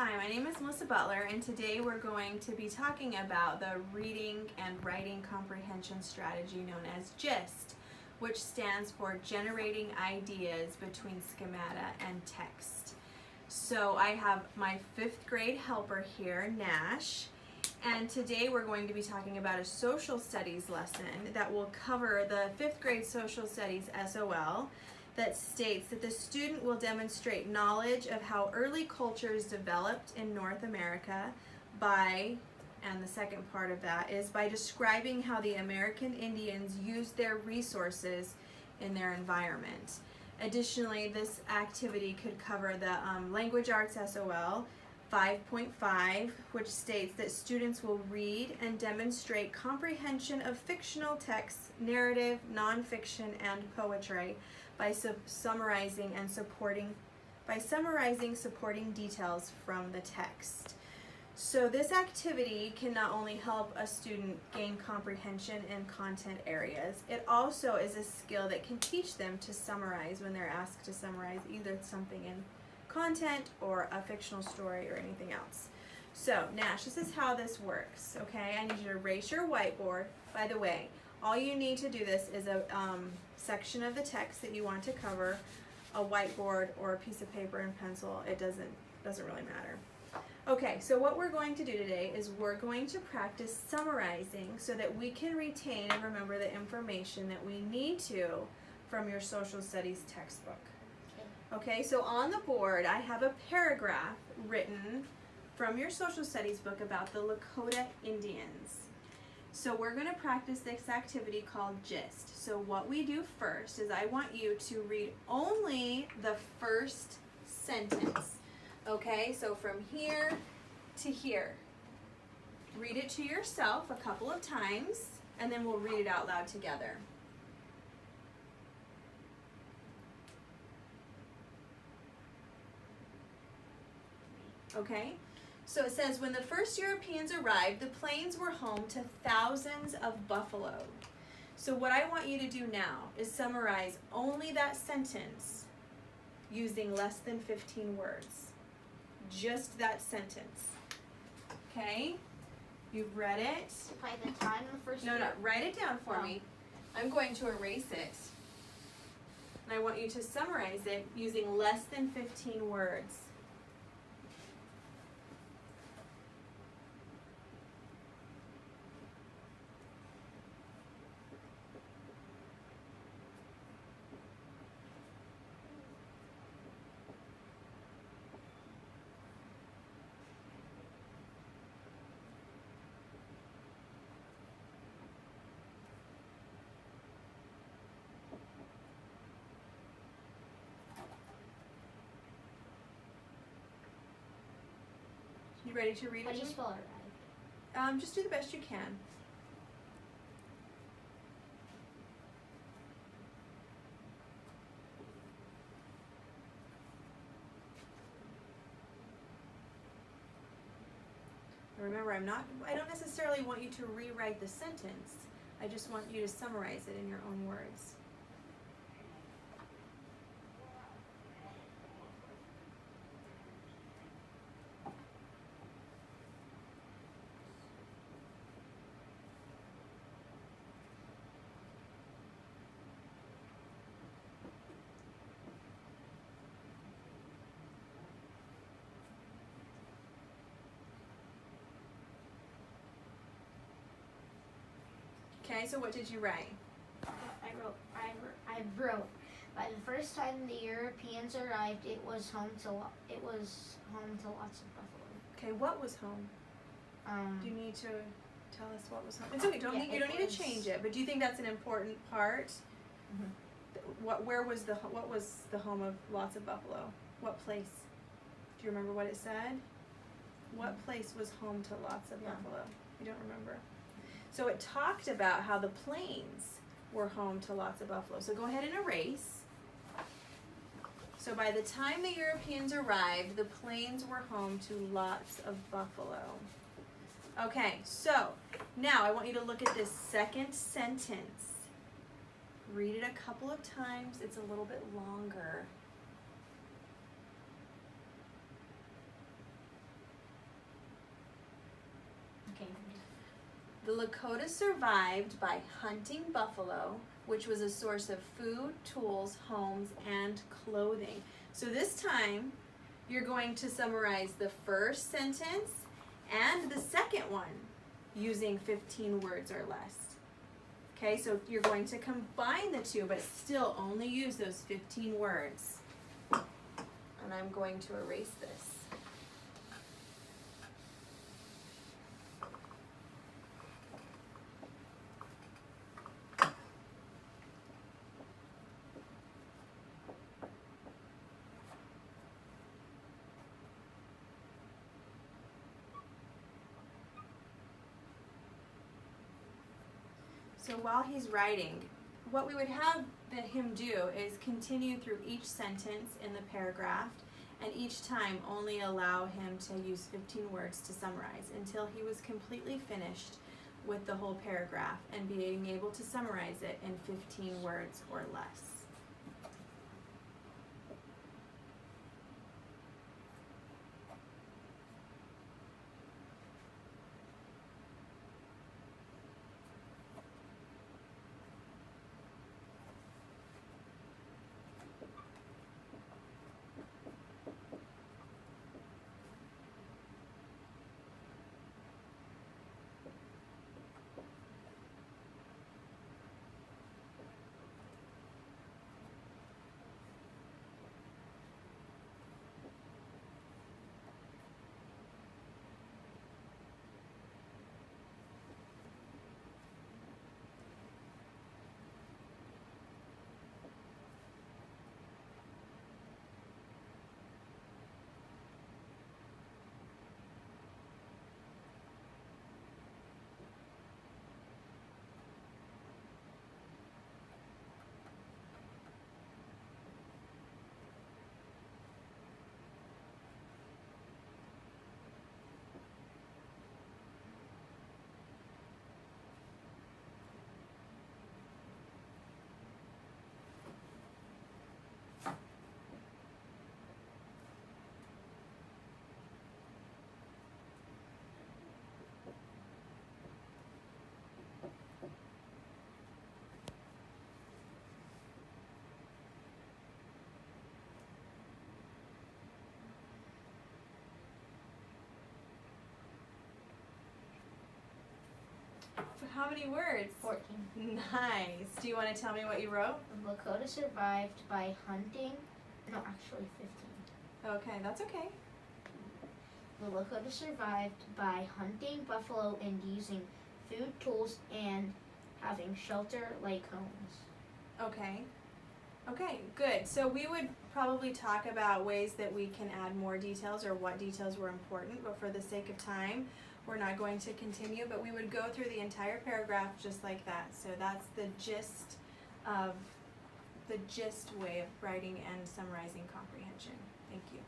Hi, my name is Melissa Butler, and today we're going to be talking about the reading and writing comprehension strategy known as GIST, which stands for Generating Ideas Between Schemata and Text. So I have my 5th grade helper here, Nash, and today we're going to be talking about a social studies lesson that will cover the 5th grade social studies SOL that states that the student will demonstrate knowledge of how early cultures developed in North America by, and the second part of that is by describing how the American Indians used their resources in their environment. Additionally, this activity could cover the Language Arts SOL 5.5, which states that students will read and demonstrate comprehension of fictional texts, narrative, nonfiction, and poetry by summarizing supporting details from the text. So this activity can not only help a student gain comprehension in content areas, it also is a skill that can teach them to summarize when they're asked to summarize either something in content or a fictional story or anything else. So Nash, this is how this works, okay? I need you to erase your whiteboard. By the way, all you need to do this is a section of the text that you want to cover, a whiteboard or a piece of paper and pencil. It doesn't really matter. Okay, so what we're going to do today is we're going to practice summarizing so that we can retain and remember the information that we need to from your social studies textbook. Okay, so on the board I have a paragraph written from your social studies book about the Lakota Indians. So we're going to practice this activity called GIST. So what we do first is I want you to read only the first sentence. Okay, so from here to here. Read it to yourself a couple of times, and then we'll read it out loud together. Okay? So it says, when the first Europeans arrived, the plains were home to thousands of buffalo. So what I want you to do now is summarize only that sentence using less than 15 words. Just that sentence. Okay? You've read it. By the time the first No, write it down for me. I'm going to erase it. And I want you to summarize it using less than 15 words. You ready to read it? How do you spell arrived? Just do the best you can. Remember, I don't necessarily want you to rewrite the sentence. I just want you to summarize it in your own words. Okay, so what did you write? I wrote. By the first time the Europeans arrived, it was home to lots of buffalo. Okay, what was home? Do you need to tell us what was home? It's okay. You don't need to change it. But do you think that's an important part? Mm-hmm. What was the home of lots of buffalo? What place? Do you remember what it said? What place was home to lots of buffalo? You don't remember? So it talked about how the plains were home to lots of buffalo. So go ahead and erase. So by the time the Europeans arrived, the plains were home to lots of buffalo. Okay, so now I want you to look at this second sentence. Read it a couple of times. It's a little bit longer. Okay. The Lakota survived by hunting buffalo, which was a source of food, tools, homes, and clothing. So this time, you're going to summarize the first sentence and the second one using 15 words or less. Okay, so you're going to combine the two, but still only use those 15 words. And I'm going to erase this. So while he's writing, what we would have him do is continue through each sentence in the paragraph, and each time only allow him to use 15 words to summarize until he was completely finished with the whole paragraph and being able to summarize it in 15 words or less. How many words? 14. Nice. Do you want to tell me what you wrote? The Lakota survived by hunting. No, actually 15. Okay, that's okay. The Lakota survived by hunting buffalo and using food, tools, and having shelter like homes. Okay. Okay, good. So we would probably talk about ways that we can add more details or what details were important, but for the sake of time, we're not going to continue, but we would go through the entire paragraph just like that. So that's the gist way of writing and summarizing comprehension. Thank you.